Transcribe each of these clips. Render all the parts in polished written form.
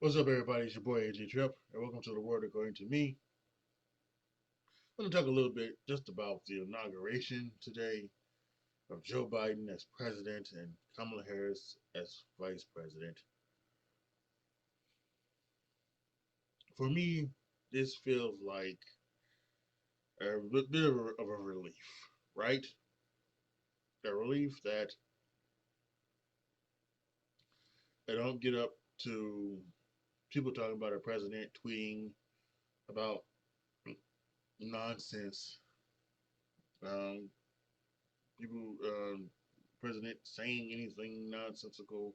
What's up, everybody? It's your boy AJTRIP, and welcome to the Word According to Me. I'm going to talk a little bit just about the inauguration today of Joe Biden as president and Kamala Harris as vice president. For me, this feels like a bit of a relief, right? A relief that I don't get up to people talking about a president tweeting about nonsense. Um, people, president saying anything nonsensical,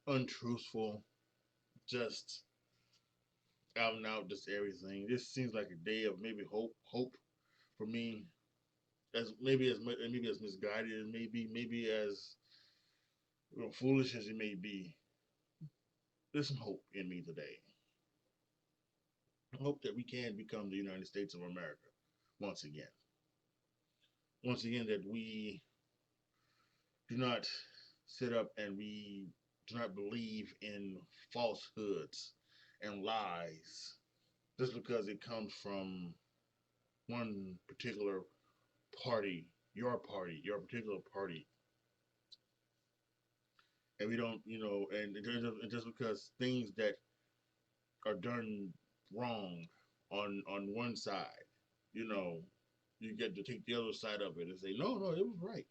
untruthful, just out and out, just everything. This seems like a day of maybe hope for me, as maybe as misguided as maybe as foolish as it may be. There's some hope in me today. I hope that we can become the United States of America once again. Once again, that we do not sit up and we do not believe in falsehoods and lies just because it comes from one particular party, your particular party, and we don't, and just because things that are done wrong on one side, you know, you get to take the other side of it and say, no, it was right.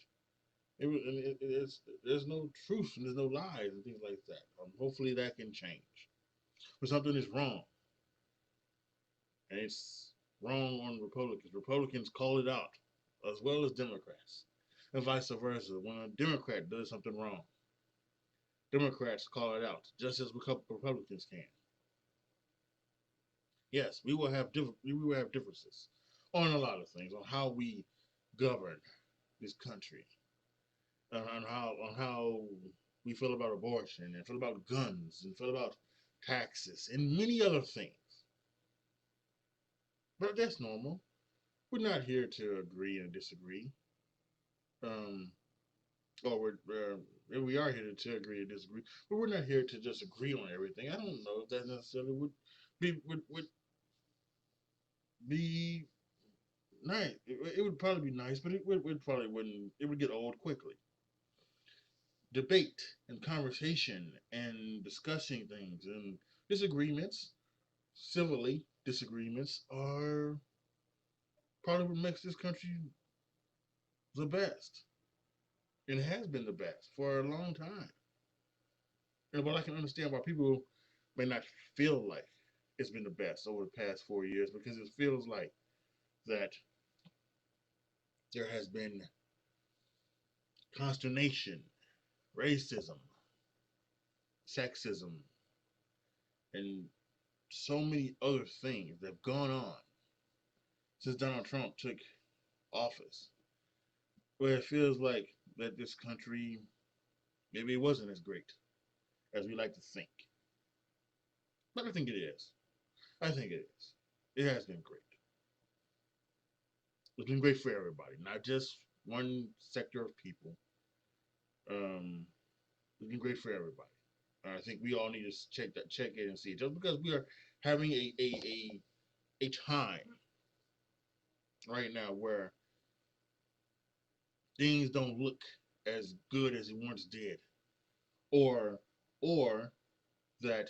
It was, and it's there's no truth and there's no lies and things like that. Hopefully that can change. When something is wrong, and it's wrong on Republicans, Republicans call it out as well as Democrats, and vice versa. When a Democrat does something wrong, Democrats call it out just as Republicans can. Yes, we will have differences on a lot of things, on how we govern this country, on how we feel about abortion and feel about guns and feel about taxes and many other things. But that's normal. We're not here to agree and disagree. Um, or we are here to agree and disagree, but we're not here to just agree on everything. I don't know if that necessarily would be nice. It would probably be nice, but it probably wouldn't. It would get old quickly. Debate and conversation and discussing things and disagreements, civilly disagreements, are probably what makes this country the best. And it has been the best for a long time. And while I can understand why people may not feel like it's been the best over the past 4 years, because it feels like that there has been consternation, racism, sexism, and so many other things that have gone on since Donald Trump took office, where it feels like that this country maybe it wasn't as great as we like to think. But I think it is. I think it is. It has been great. It's been great for everybody, not just one sector of people. Um, it's been great for everybody. I think we all need to check it and see. Just because we are having a time right now where things don't look as good as it once did, or or that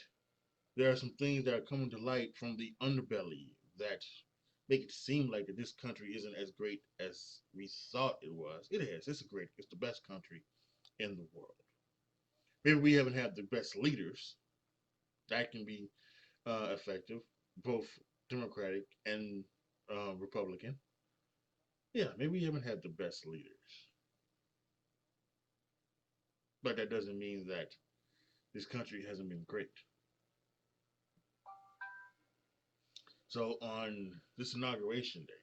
there are some things that are coming to light from the underbelly that make it seem like that this country isn't as great as we thought it was. It is. It's the best country in the world. Maybe we haven't had the best leaders that can be effective, both Democratic and Republican. Yeah, maybe we haven't had the best leaders, but that doesn't mean that this country hasn't been great. So on this inauguration day,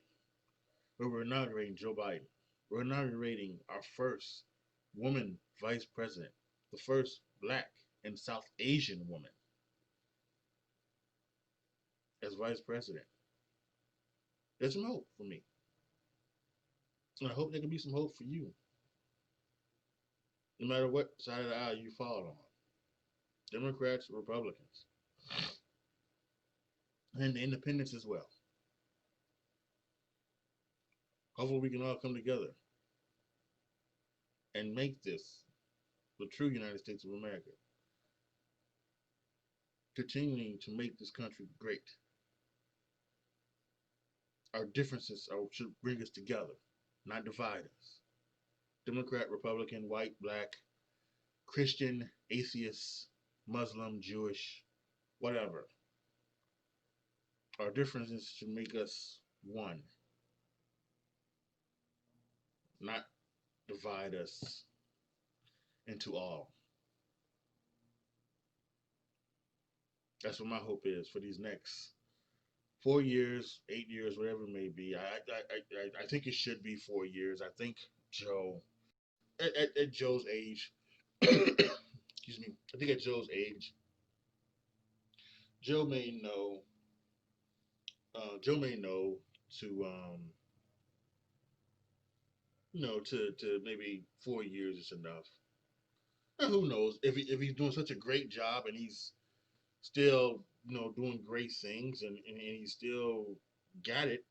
where we're inaugurating Joe Biden, we're inaugurating our first woman vice president, the first black and South Asian woman as vice president. There's some hope for me. And I hope there can be some hope for you, no matter what side of the aisle you fall on, Democrats or Republicans. and the independence as well. Hopefully, we can all come together and make this the true United States of America, continuing to make this country great. Our differences should bring us together, not divide us. Democrat, Republican, white, black, Christian, atheist, Muslim, Jewish, whatever. Our differences should make us one, not divide us into all. That's what my hope is for these next 4 years, 8 years, whatever it may be. I think it should be 4 years. I think Joe, at Joe's age, excuse me, I think at Joe's age, Joe may know, Joe may know to, to maybe 4 years is enough. And who knows if he's doing such a great job and he's still doing great things and he still got it.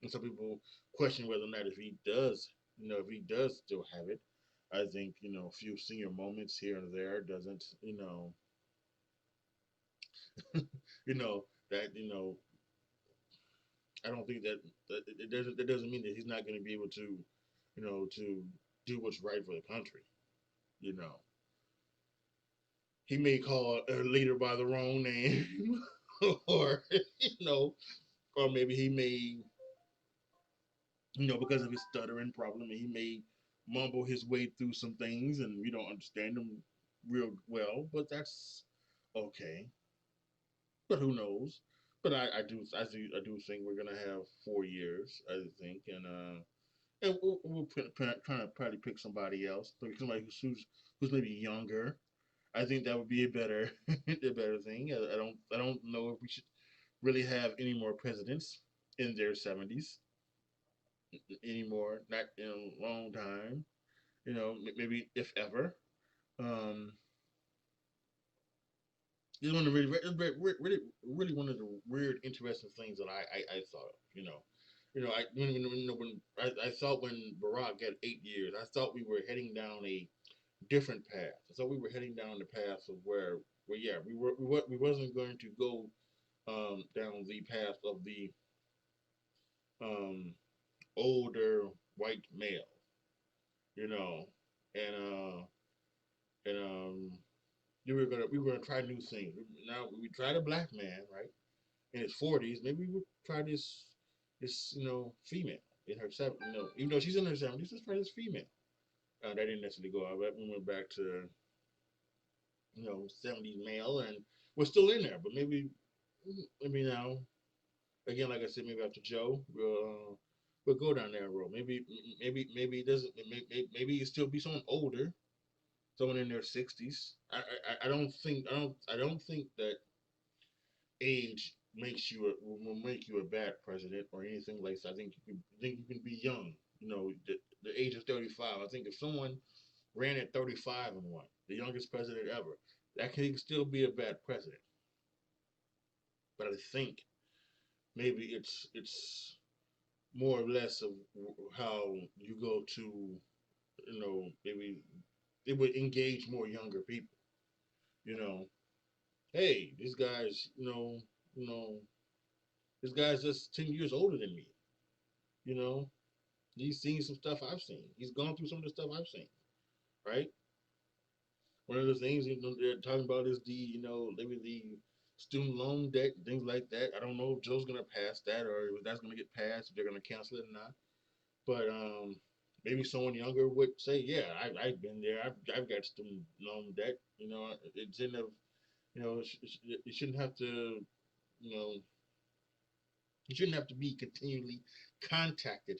And some people question whether or not if he does still have it. I think a few senior moments here and there doesn't you know that I don't think that it doesn't mean that he's not going to be able to to do what's right for the country. You know, he may call a leader by the wrong name, or or maybe he may because of his stuttering problem, he may mumble his way through some things, and we don't understand him real well. But that's okay. But who knows? But I do think we're gonna have 4 years. I think, and we'll try to probably pick somebody else, like somebody who's maybe younger. I think that would be a better a better thing. I don't know if we should really have any more presidents in their 70s anymore. Not in a long time. Maybe if ever. Um, it's one of the really one of the weird, interesting things that I thought. I when I thought when Barack got 8 years, I thought we were heading down a different path. I thought we were heading down the path of where yeah we wasn't going to go down the path of the um, older white male, you know, and we were gonna try new things. Now we tried a black man, right, in his 40s. Maybe we would try this female in her even though she's in her 70s. Let's try this female. That didn't necessarily go out. But we went back to 70s male, and we're still in there. But maybe now again, like I said, maybe after Joe, we'll go down that road. Maybe it doesn't. Maybe it still be someone older, someone in their 60s. I don't think that age will make you a bad president or anything like that. I think you can be young. The age of 35. I think if someone ran at 35 and won, the youngest president ever, that can still be a bad president. But I think maybe it's more or less of how you go to maybe it would engage more younger people. You know, hey, you know, this guy's just 10 years older than me. You know, he's seen some stuff I've seen. He's gone through some of the stuff I've seen. Right. One of the things they're talking about is maybe the student loan debt, things like that. I don't know if Joe's gonna pass that or if that's gonna get passed, if they're gonna cancel it or not. But maybe someone younger would say, "Yeah, I've been there. I've got student loan debt. It shouldn't have. It shouldn't have to. You know, you shouldn't have to be continually contacted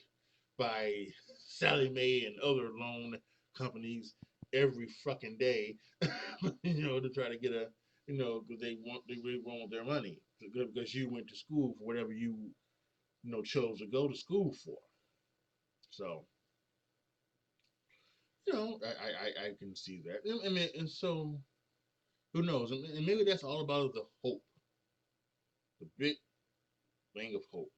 by Sally Mae and other loan companies every fucking day. To try to get because they really want their money because you went to school for whatever you chose to go to school for. So I can see that. I mean, and so Who knows? And maybe that's all about the hope, the big thing of hope.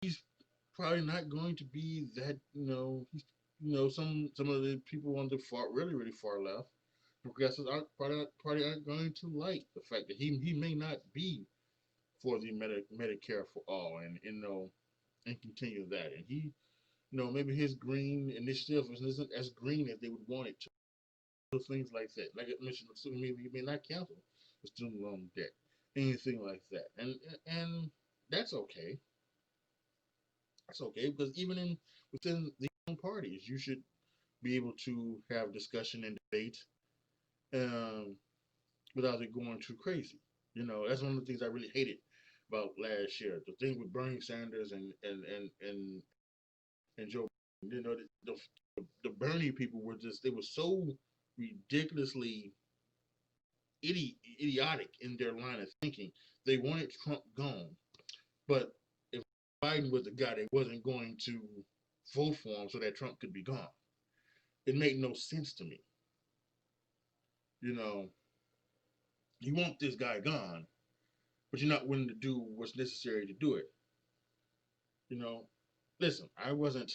He's probably not going to be that. Some of the people on the far, really, really far left, progressives aren't going to like the fact that he may not be for the Medicare for all, and and continue that, and he maybe his green initiative isn't as green as they would want it to. Things like that, like I mentioned, maybe he may not cancel the student loan debt, anything like that, and that's okay. That's okay because even within the own parties, you should be able to have discussion and debate um, without it going too crazy. That's one of the things I really hated about last year. The thing with Bernie Sanders and Joe. The Bernie people were they were so ridiculously idiotic in their line of thinking. They wanted Trump gone, but if Biden was the guy, they wasn't going to vote for him so that Trump could be gone. It made no sense to me. You know, you want this guy gone, but you're not willing to do what's necessary to do it. You know, listen, I was not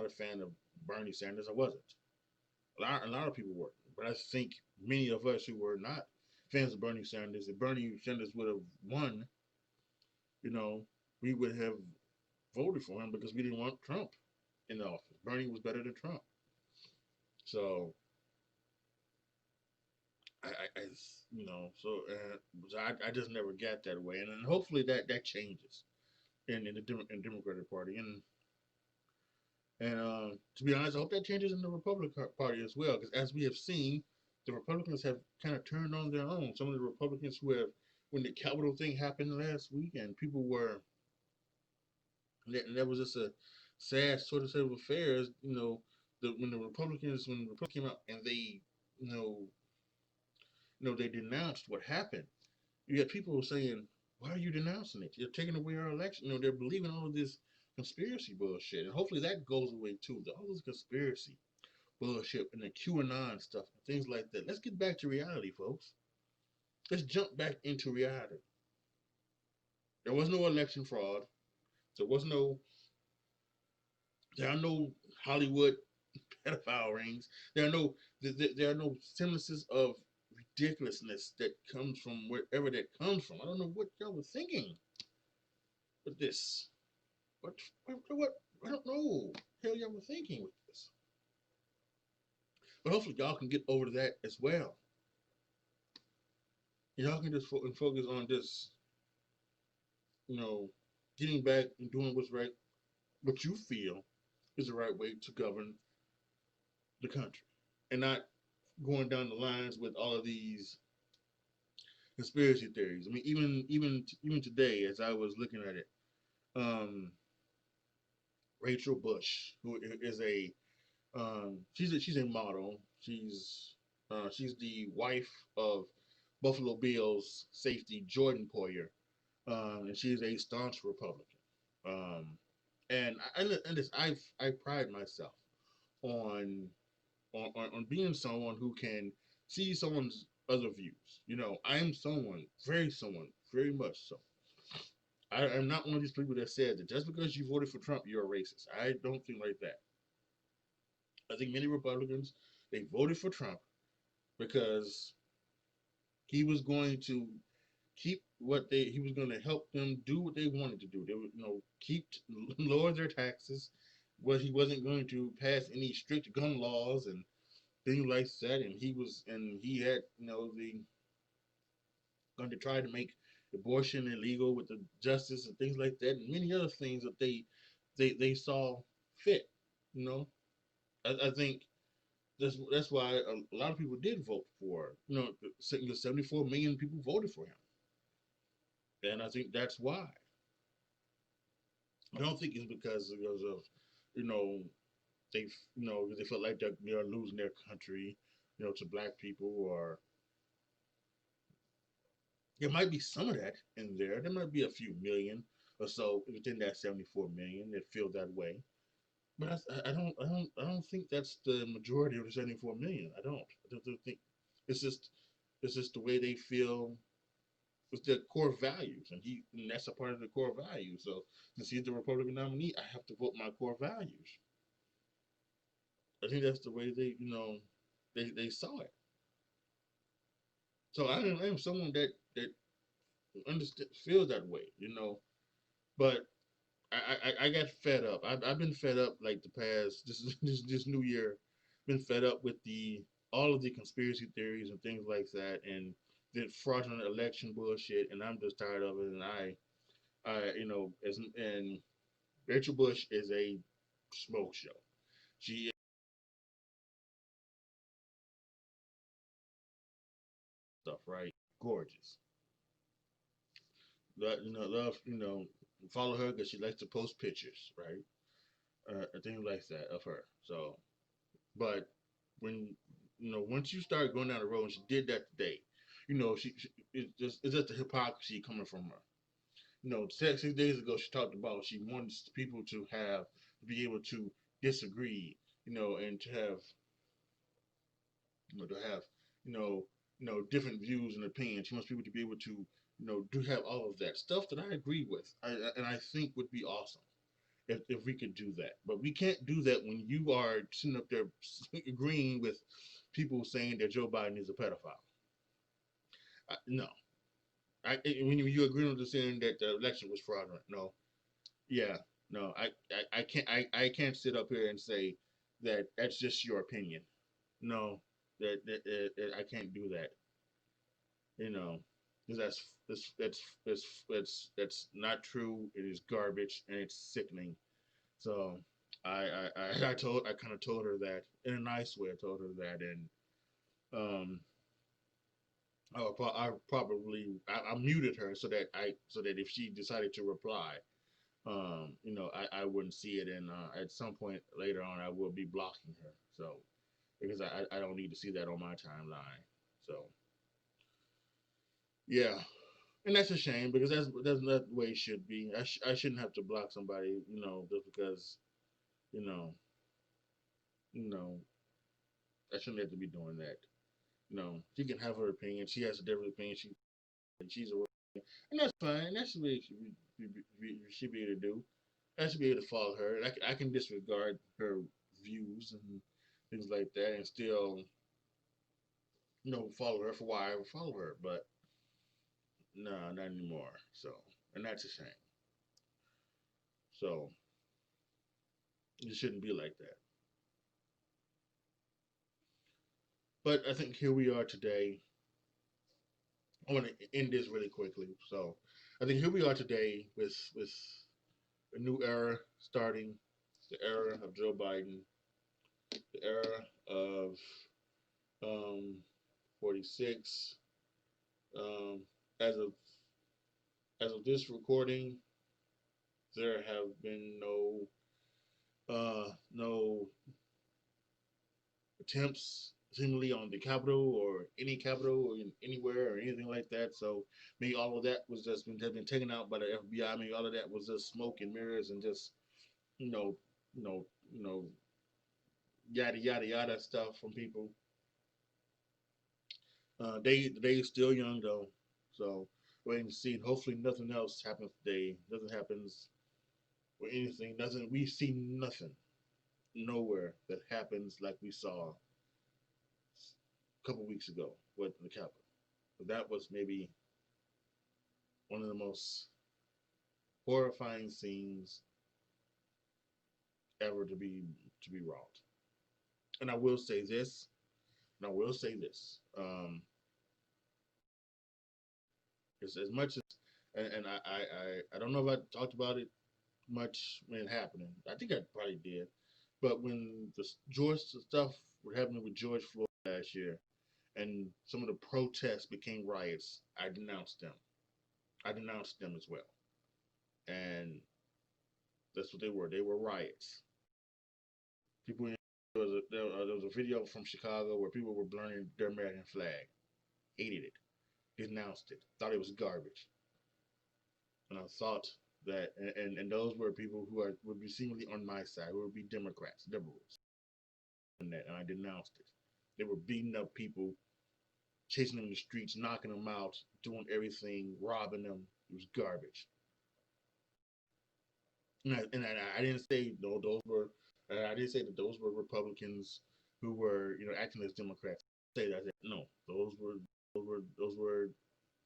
a fan of Bernie Sanders. I wasn't. A lot of people were, but I think many of us who were not fans of Bernie Sanders, if Bernie Sanders would have won, you know, we would have voted for him because we didn't want Trump in the office. Bernie was better than Trump. So I I just never got that way, and hopefully that changes in the Democratic Party, and to be honest, I hope that changes in the Republican Party as well, because as we have seen, the Republicans have kind of turned on their own. Some of the Republicans who have, when the Capitol thing happened last week, and people were, and that was just a sad sort of set of affairs. When the Republicans came out and they, you know, they denounced what happened. You had people saying, "Why are you denouncing it? You're taking away our election." They're believing all of this conspiracy bullshit, and hopefully that goes away too. All this conspiracy bullshit and the QAnon stuff and things like that. Let's get back to reality, folks. Let's jump back into reality. There was no election fraud. There was no. There are no Hollywood pedophile rings. There are no semblances of ridiculousness that comes from wherever that comes from. I don't know what y'all were thinking with this. What I don't know. Hell y'all were thinking with this. But hopefully y'all can get over that as well. Y'all can just focus on this, you know, getting back and doing what's right, what you feel is the right way to govern the country, and not going down the lines with all of these conspiracy theories. I mean, even today, as I was looking at it, um, Rachel Bush, who is she's a model. She's the wife of Buffalo Bills safety Jordan Poyer, and she's a staunch Republican. Um, and this, I pride myself on on being someone who can see someone's other views. I am someone very much so. I am not one of these people that said that just because you voted for Trump, you're a racist. I don't think like that. I think many Republicans, they voted for Trump because he was going to he was going to help them do what they wanted to do. They would, keep lower their taxes. He wasn't going to pass any strict gun laws and things like that. And he had, the going to try to make abortion illegal with the justice and things like that, and many other things that they saw fit. You know, I think that's why a lot of people did vote for. 74 million people voted for him, and I think that's why. I don't think it's because of you know they felt like they're losing their country, to black people, or There might be some of that in there. There might be a few million or so within that 74 million that feel that way. But I don't think that's the majority of the 74 million. I don't think it's just it's just the way they feel. It's their core values, and that's a part of the core values. So since he's the Republican nominee, I have to vote my core values. I think that's the way they saw it. So I am someone that understand feels that way, But I got fed up. I've been fed up like the past this new year. Been fed up with the all of the conspiracy theories and things like that, and the fraudulent election bullshit. And I'm just tired of it. And I as and Rachel Bush is a smoke show. She is stuff right, gorgeous. Love follow her because she likes to post pictures, right? Things like that of her. So, but when once you start going down the road, and she did that today, she it's just the hypocrisy coming from her. 6 days ago she talked about she wants people to be able to disagree, and to have you know different views and opinions. She wants people to be able to do have all of that stuff that I agree with, and I think would be awesome if we could do that. But we can't do that when you are sitting up there agreeing with people saying that Joe Biden is a pedophile. No, when you agree with the saying that the election was fraudulent. No, yeah, no, I can't sit up here and say that that's just your opinion. No, that I can't do that. You know, because that's not true. It is garbage and it's sickening. So I kind of told her that in a nice way. I told her that, and um, I muted her so that if she decided to reply, I wouldn't see it, and at some point later on, I will be blocking her. So because I don't need to see that on my timeline. So yeah, and that's a shame because that's not the way it should be. I shouldn't have to block somebody, just because you know you know I shouldn't have to be doing that. She can have her opinion. She has a different opinion. She's a and that's fine. That's what should be able to do. I should be able to follow her. I can disregard her views and things like that, and still follow her for why I would follow her. But no, not anymore. So, and that's a shame. So it shouldn't be like that. But I think here we are today. I want to end this really quickly. So I think here we are today with a new era starting, the era of Joe Biden, the era of 46. Um, as of this recording, there have been no attempts seemingly on the Capitol or any Capitol or anywhere or anything like that. So maybe all of that was just has been taken out by the FBI. Maybe all of that was just smoke and mirrors and just you know you know you know yada yada yada stuff from people. They still young though, so waiting to see. Hopefully nothing else happens today. Nothing happens or anything. Nothing. We see nothing nowhere that happens like we saw a couple weeks ago with the Capitol. That was maybe one of the most horrifying scenes ever to be wrought. And I will say this, and I will say this. As much as and I don't know if I talked about it much when it happening. I think I probably did. But when the George stuff were happening with George Floyd last year, and some of the protests became riots, I denounced them. I denounced them as well, and that's what they were. They were riots. People. There was a video from Chicago where people were burning their American flag. Hated it. denounced it, thought it was garbage. And I thought that, and those were people who would be seemingly on my side, who would be Democrats, liberals, and I denounced it. They were beating up people, chasing them in the streets, knocking them out, doing everything, robbing them. It was garbage. And I didn't say no, those were. I didn't say that those were Republicans who were, acting as Democrats. I say that. I said, no, those were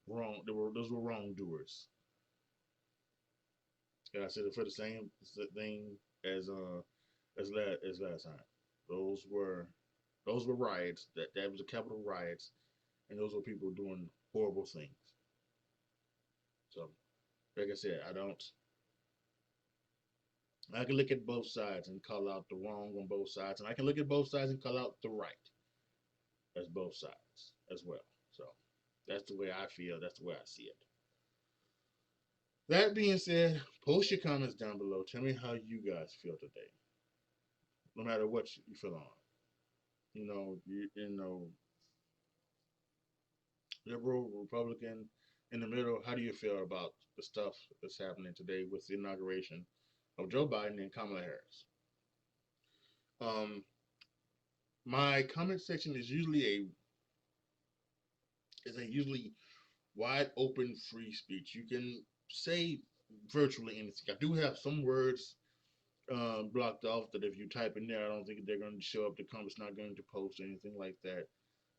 wrong. Those were wrongdoers. And I said it for the same thing as last time. Those were those were riots. That was the Capitol riots, and those were people doing horrible things. So, like I said, I can look at both sides and call out the wrong on both sides, and I can look at both sides and call out the right as both sides as well. So that's the way I feel. That's the way I see it. That being said, post your comments down below. Tell me how you guys feel today, no matter what you feel on. Liberal, Republican, in the middle. How do you feel about the stuff that's happening today with the inauguration of Joe Biden and Kamala Harris? Um, my comment section is usually wide open free speech. You can say virtually anything. I do have some words blocked off that if you type in there, I don't think they're going to show up. The comments not going to post or anything like that.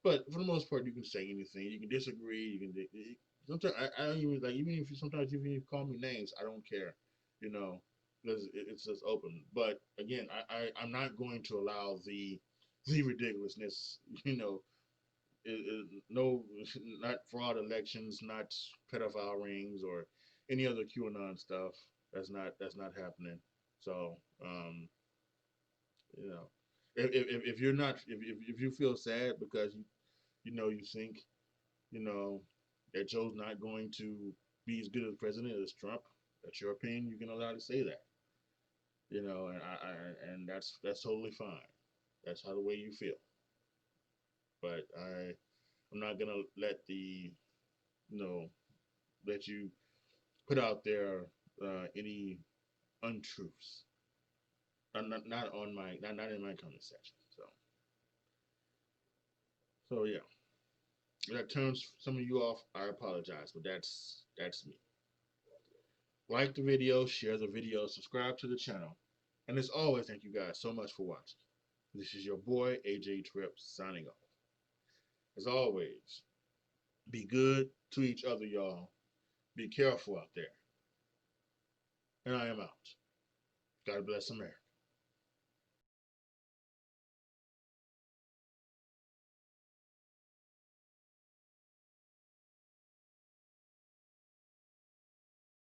But for the most part, you can say anything. You can disagree. You can. Sometimes I don't even like. Sometimes even if you call me names, I don't care. You know, because it's just open. But again, I'm not going to allow the ridiculousness. No, not fraud elections, not pedophile rings or any other QAnon stuff. That's not happening. So, you know, if you're not if you feel sad because you think you know that Joe's not going to be as good as president as Trump, that's your opinion. You can allow to say that. And that's totally fine. That's how the way you feel. But I'm not gonna you know let you put out there any untruths. Not on my not in my comment section. So yeah. If that turns some of you off, I apologize, but that's me. Like the video, share the video, subscribe to the channel, and as always, thank you guys so much for watching. This is your boy AJTRIP signing off. As always, be good to each other, y'all. Be careful out there. And I am out. God bless America.